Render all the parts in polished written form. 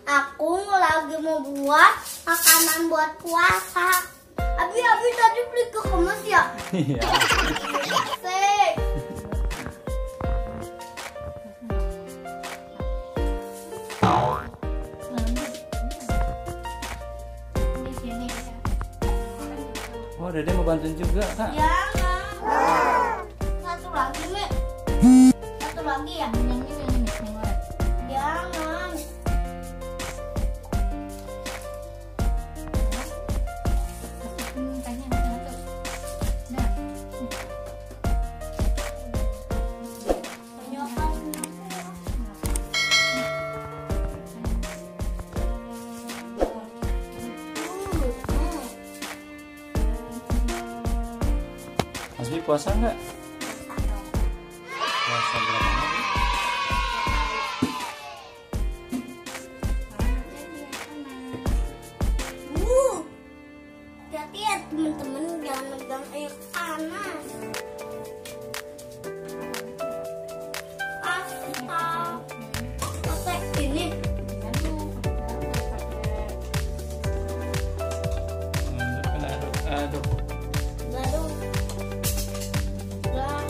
Aku lagi mau buat makanan buat puasa. Abi tadi beli ke kemas ya? Iya. Asik. Oh, Dede mau bantuin juga, Kak. Jangan. Satu lagi, Mi. Satu lagi ya? Jangan. Masih puasa nggak? Puasa berapa hari? Hati-hati ya teman-teman, jangan megang air panas. Pakai ini. Aduk. Baru. Lah.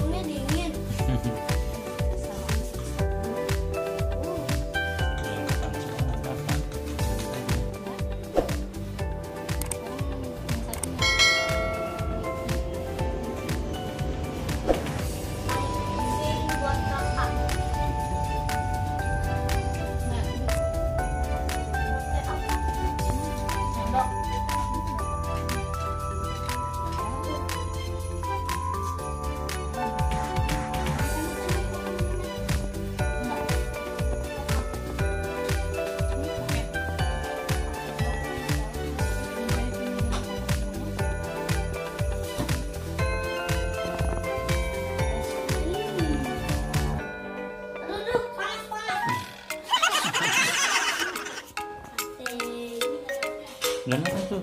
Ini dingin. Ini buat kakak. Sendok. Aduh, panas. Dan apa tuh?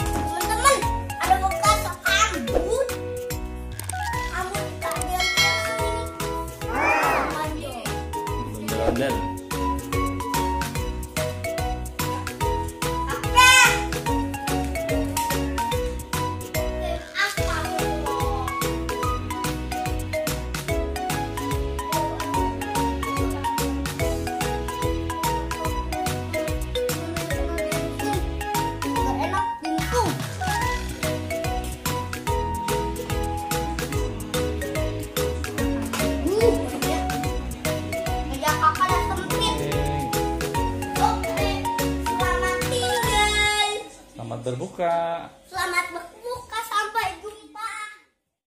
Teman-teman, ada bekas rambut. Rambut tadi yang sini. Maju. Ondel-ondel. Selamat berbuka.